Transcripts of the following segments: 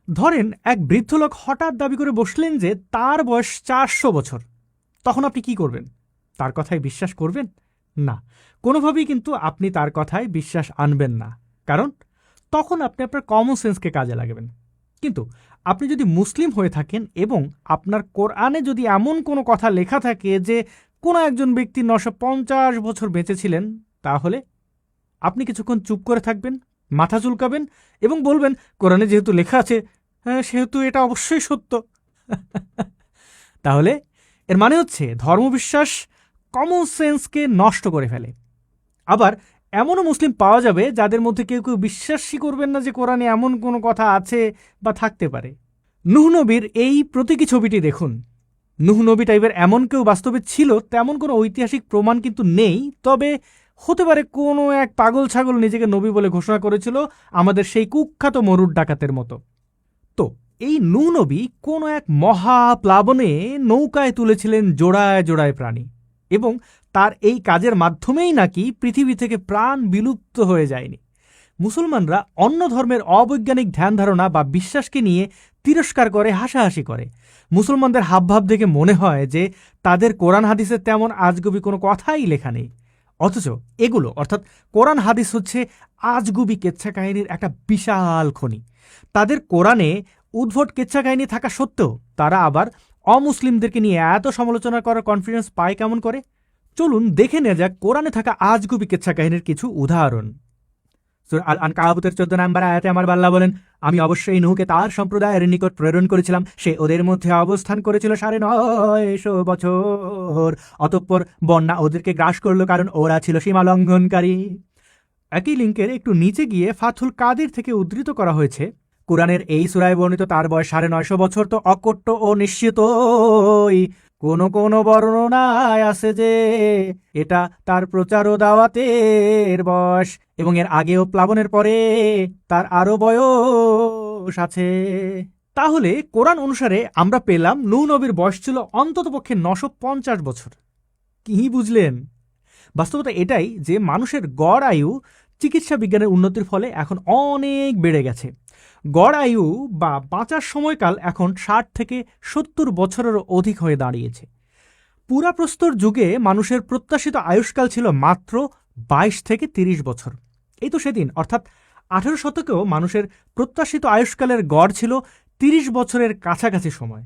ধরেন এক বৃদ্ধ লোক হঠাৎ দাবি করে বসলেন যে তার বয়স 400 বছর। তখন আপনি কি করবেন? তার কথায় বিশ্বাস করবেন? না, কোনোভাবেই কিন্তু আপনি তার কথায় বিশ্বাস আনবেন না, কারণ তখন আপনি আপনার কমন সেন্সকে কাজে লাগাবেন। কিন্তু আপনি যদি মুসলিম হয়ে থাকেন এবং আপনার কোরআনে যদি এমন কোনো কথা লেখা থাকে যে কোনো একজন ব্যক্তি 950 বছর বেঁচে ছিলেন, তাহলে আপনি কিছুক্ষণ চুপ করে থাকবেন, মাথা চুলকাবেন এবং বলবেন, কোরআনে যেহেতু লেখা আছে, হ্যাঁ, সেহেতু এটা অবশ্যই সত্য। তাহলে এর মানে হচ্ছে ধর্মবিশ্বাস কমন সেন্সকে নষ্ট করে ফেলে। আবার এমনও মুসলিম পাওয়া যাবে যাদের মধ্যে কেউ কেউ বিশ্বাসই করবেন না যে কোরআনে এমন কোনো কথা আছে বা থাকতে পারে। নূহ নবীর এই প্রতীকী ছবিটি দেখুন। নূহ নবী টাইপের এমন কেউ বাস্তবে ছিল তেমন কোনো ঐতিহাসিক প্রমাণ কিন্তু নেই, তবে হতে পারে কোনো এক পাগল ছাগল নিজেকে নবী বলে ঘোষণা করেছিল, আমাদের সেই কুখ্যাত মরুর ডাকাতের মতো। তো এই নূহ নবী কোনো এক মহাপ্লাবনে নৌকায় তুলেছিলেন জোড়ায় জোড়ায় প্রাণী, এবং তার এই কাজের মাধ্যমেই নাকি পৃথিবী থেকে প্রাণ বিলুপ্ত হয়ে যায়নি। মুসলমানরা অন্য ধর্মের অবৈজ্ঞানিক ধ্যান ধারণা বা বিশ্বাসকে নিয়ে তিরস্কার করে, হাসাহাসি করে। মুসলমানদের হাবভাব দেখে মনে হয় যে তাদের কোরআন হাদিসের তেমন আজগুবি কোনো কথাই লেখা নেই, অথচ এগুলো অর্থাৎ কোরআন হাদিস হচ্ছে আজগুবি কেচ্ছা কাহিনীর একটা বিশাল খনি। তাদের কোরআনে উদ্ভট কেচ্ছা কাহিনী থাকা সত্ত্বেও তারা আবার অমুসলিমদেরকে নিয়ে এত সমালোচনা করার কনফিডেন্স পায় কেমন করে? চলুন দেখে নেওয়া যাক কোরআনে থাকা আজগুবি কেচ্ছা কাহিনীর কিছু উদাহরণ। সূরা আল আনকাবুতের 14 নম্বর আয়াতে আমার আল্লাহ বলেন, আমি অবশ্যই নূহকে তার সম্প্রদায়ের নিকট প্রেরণ করেছিলাম, সে ওদের মধ্যে অবস্থান করেছিল 950 বছর। অতঃপর বন্যা ওদেরকে গ্রাস করলো, কারণ ওরা ছিল সীমা লঙ্ঘনকারী। একই লিঙ্কের একটু নিচে গিয়ে ফাথুল কাদির থেকে উদ্ধৃত করা হয়েছে, কোরআনের এই সূরায় বর্ণিত তার বয়স 950 বছর তো অকট্য ও নিশ্চিতই। কোন কোন বর্ণনায় আছে যে এটা তার প্রচার ও দাওয়াতের বয়স, এবং এর আগেও প্লাবনের পরে তার আরো বয়স আছে। তাহলে কোরআন অনুসারে আমরা পেলাম নূহ নবীর বয়স ছিল অন্ততপক্ষে 950 বছর। কি বুঝলেন? বাস্তবতা এটাই যে মানুষের গড় আয়ু চিকিৎসা বিজ্ঞানের উন্নতির ফলে এখন অনেক বেড়ে গেছে। গড় আয়ু বা বাঁচার সময়কাল এখন 60 থেকে 70 বছরেরও অধিক হয়ে দাঁড়িয়েছে। পুরাপ্রস্তর যুগে মানুষের প্রত্যাশিত আয়ুষ্কাল ছিল মাত্র 22 থেকে 30 বছর। এই তো সেদিন, অর্থাৎ 18 শতকেও মানুষের প্রত্যাশিত আয়ুষ্কালের গড় ছিল 30 বছরের কাছাকাছি সময়।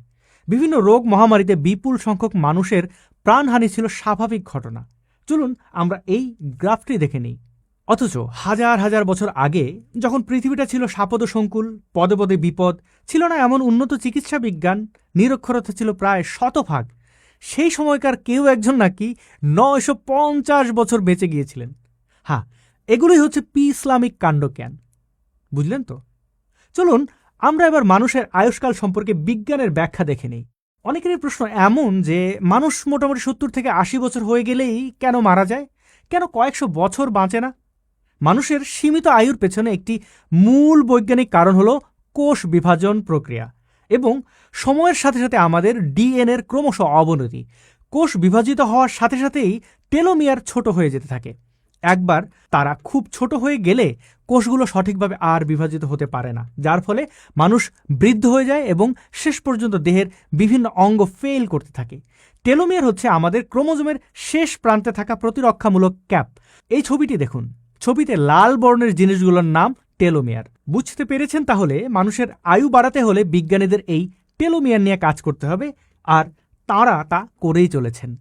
বিভিন্ন রোগ মহামারীতে বিপুল সংখ্যক মানুষের প্রাণহানি ছিল স্বাভাবিক ঘটনা। চলুন আমরা এই গ্রাফটি দেখে নিই। অথচ হাজার হাজার বছর আগে, যখন পৃথিবীটা ছিল শাপদসংকুল, পদে পদে বিপদ, ছিল না এমন উন্নত চিকিৎসা বিজ্ঞান, নিরক্ষরতা ছিল প্রায় শতভাগ, সেই সময়কার কেউ একজন নাকি 950 বছর বেঁচে গিয়েছিলেন। হ্যাঁ, এগুলোই হচ্ছে ইসলামিক কাণ্ডজ্ঞান। বুঝলেন তো? চলুন আমরা এবার মানুষের আয়ুষ্কাল সম্পর্কে বিজ্ঞানের ব্যাখ্যা দেখে নিই। অনেকেরই প্রশ্ন এমন যে মানুষ মোটামুটি 70 থেকে 80 বছর হয়ে গেলেই কেন মারা যায়, কেন কয়েকশো বছর বাঁচে না? মানুষের সীমিত আয়ুর পেছনে একটি মূল বৈজ্ঞানিক কারণ হলো কোষ বিভাজন প্রক্রিয়া এবং সময়ের সাথে সাথে আমাদের ডিএনএর ক্রমশ অবনতি। কোষ বিভাজিত হওয়ার সাথে সাথেই টেলোমিয়ার ছোট হয়ে যেতে থাকে। একবার তারা খুব ছোট হয়ে গেলে কোষগুলো সঠিকভাবে আর বিভাজিত হতে পারে না, যার ফলে মানুষ বৃদ্ধ হয়ে যায় এবং শেষ পর্যন্ত দেহের বিভিন্ন অঙ্গ ফেল করতে থাকে। টেলোমিয়ার হচ্ছে আমাদের ক্রোমোজোমের শেষ প্রান্তে থাকা প্রতিরক্ষামূলক ক্যাপ। এই ছবিটি দেখুন, ছবিতে লাল বর্ণের জিনিসগুলোর নাম টেলোমিয়ার। বুঝতে পেরেছেন? তাহলে মানুষের আয়ু বাড়াতে হলে বিজ্ঞানীদের এই টেলোমিয়ার নিয়ে কাজ করতে হবে, আর তাঁরা তা করেই চলেছেন।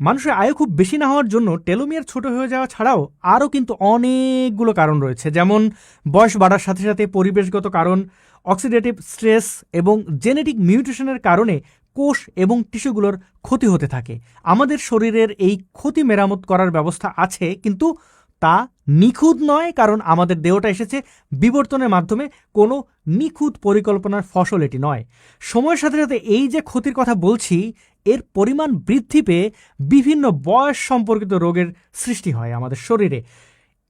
মানুষের আয়ু খুব বেশি না হওয়ার জন্য টেলোমিয়ার ছোট হয়ে যাওয়া ছাড়াও আরও কিন্তু অনেকগুলো কারণ রয়েছে, যেমন বয়স বাড়ার সাথে সাথে পরিবেশগত কারণ, অক্সিডেটিভ স্ট্রেস এবং জেনেটিক মিউটেশনের কারণে কোষ এবং টিস্যুগুলোর ক্ষতি হতে থাকে। আমাদের শরীরের এই ক্ষতি মেরামত করার ব্যবস্থা আছে, কিন্তু তা নিখুঁত নয়, কারণ আমাদের দেহটা এসেছে বিবর্তনের মাধ্যমে, কোনো নিখুঁত পরিকল্পনার ফসল এটি নয়। সময়ের সাথে সাথে এই যে ক্ষতির কথা বলছি, এর পরিমাণ বৃদ্ধি পেয়ে বিভিন্ন বয়স সম্পর্কিত রোগের সৃষ্টি হয় আমাদের শরীরে।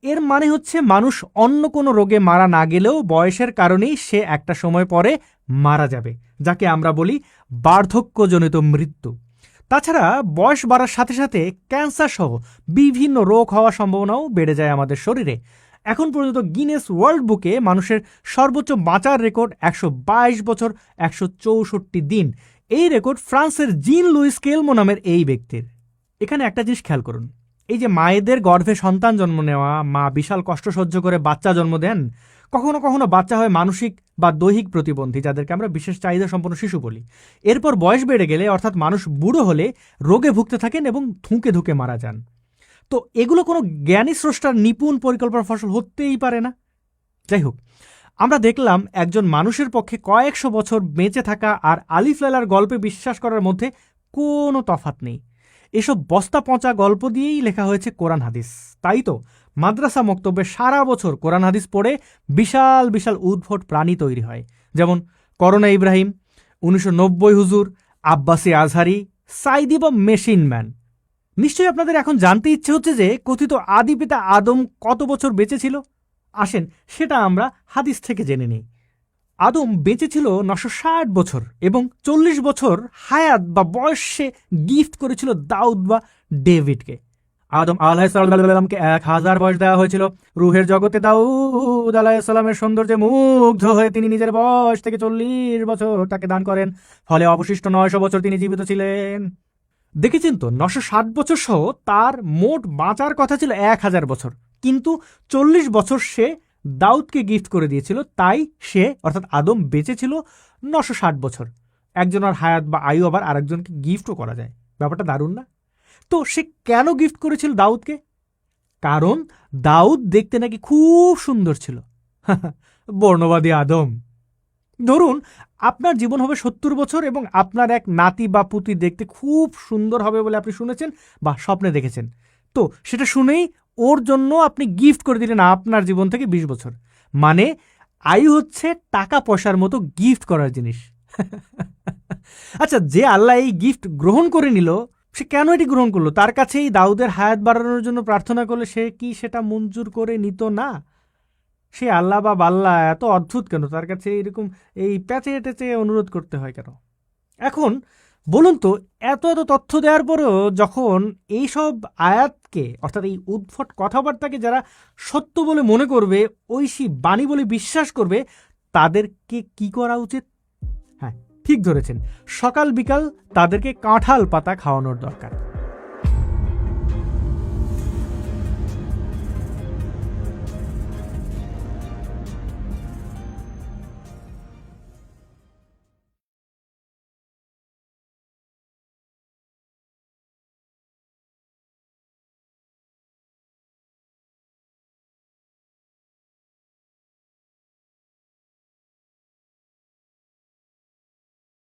এর মানে হচ্ছে মানুষ অন্য কোনো রোগে মারা না গেলেও বয়সের কারণেই সে একটা সময় পরে মারা যাবে, যাকে আমরা বলি বার্ধক্যজনিত মৃত্যু। তাছাড়া বয়স বাড়ার সাথে সাথে ক্যান্সার সহ বিভিন্ন রোগ হওয়ার সম্ভাবনাও বেড়ে যায় আমাদের শরীরে। এখন পর্যন্ত গিনেস ওয়ার্ল্ড বুকে মানুষের সর্বোচ্চ বাঁচার রেকর্ড 122 বছর 164 দিন। এই রেকর্ড ফ্রান্সের জিন লুইস কেলমো নামের এই ব্যক্তির। এখানে একটা জিনিস খেয়াল করুন, এই যে মায়েদের গর্ভে সন্তান জন্ম নেওয়া, মা বিশাল কষ্ট সহ্য করে বাচ্চা জন্ম দেন, কখনো কখনো বাচ্চা হয় মানসিক বা দৈহিক প্রতিবন্ধী, যাদেরকে আমরা বিশেষ চাহিদা সম্পন্ন শিশু বলি। এরপর বয়স বেড়ে গেলে, অর্থাৎ মানুষ বুড়ো হলে রোগে ভুগতে থাকেন এবং ধুঁকে ধুঁকে মারা যান। তো এগুলো কোনো জ্ঞানী স্রষ্টার নিপুণ পরিকল্পনার ফসল হতেই পারে না। যাই হোক, আমরা দেখলাম একজন মানুষের পক্ষে কয়েকশো বছর বেঁচে থাকা আর আলিফ লায়লার গল্পে বিশ্বাস করার মধ্যে কোনো তফাৎ নেই। এসব বস্তা পচা গল্প দিয়েই লেখা হয়েছে কোরআন হাদিস। তাই তো মাদ্রাসা মক্তব্যে সারা বছর কোরআন হাদিস পড়ে বিশাল বিশাল উদ্ভট প্রাণী তৈরি হয়, যেমন করোনা ইব্রাহিম, 1990 হুজুর, আব্বাসি আজহারি, সাইদি বা মেশিন ম্যান। নিশ্চয়ই আপনাদের এখন জানতে ইচ্ছে হচ্ছে যে কথিত আদি পিতা আদম কত বছর বেঁচে ছিল। আসেন সেটা আমরা হাদিস থেকে জেনে নিই। আদম বেঁচে ছিল 960 বছর এবং 40 বছর হায়াত বা বয়সে গিফট করেছিল দাউদ বা ডেভিডকে। আদম আলাইহিসসালামকে 1000 বয়স দেওয়া হয়েছিল। রুহের জগতে দাউদ আলাইহিসসালামের সৌন্দর্যে মুগ্ধ হয়ে তিনি নিজের বয়স থেকে 40 বছর তাকে দান করেন, ফলে অবশিষ্ট 900 বছর তিনি জীবিত ছিলেন। দেখেছেন তো, 960 বছর সহ তার মোট বাঁচার কথা ছিল 1000 বছর, কিন্তু 40 বছর সে দাউদকে গিফট করে দিয়েছিল, তাই সে অর্থাৎ আদম বেঁচে ছিল 960 বছর। একজনের হায়াত বা আয়ু আবার আরেকজনকে গিফটও করা যায়। ব্যাপারটা দারুণ না? তো সে কেন গিফট করেছিল দাউদকে? কারণ দাউদ দেখতে নাকি খুব সুন্দর ছিল। বর্ণবাদী আদম। ধরুন আপনার জীবন হবে 70 বছর এবং আপনার এক নাতি বা পুতি দেখতে খুব সুন্দর হবে বলে আপনি শুনেছেন বা স্বপ্নে দেখেছেন। তো সেটা শুনেই ওর জন্য আপনি গিফট করে দিলেন আপনার জীবন থেকে 20 বছর। মানে আয়ু হচ্ছে টাকা পয়সার মতো গিফট করার জিনিস। আচ্ছা, যে আল্লাহ এই গিফট গ্রহণ করে নিল, সে কেন এটি গ্রহণ করলো? তার কাছে এই দাউদের হায়াত বাড়ানোর জন্য প্রার্থনা করলে সে কি সেটা মঞ্জুর করে নিত না? সে আল্লাহ বা বাল্লা এত অদ্ভুত কেন? তার কাছে এরকম এই প্যাচে টেচে অনুরোধ করতে হয় কেন? এখন বলুন তো, এত এত তথ্য দেওয়ার পরেও যখন এইসব আয়াতকে অর্থাৎ এই উদ্ভট কথাবার্তাকে যারা সত্য বলে মনে করবে, ঐশী বাণী বলে বিশ্বাস করবে, তাদেরকে কি করা উচিত? হ্যাঁ, ঠিক ধরেছেন, সকাল বিকাল তাদেরকে কাঁঠাল পাতা খাওয়ানোর দরকার।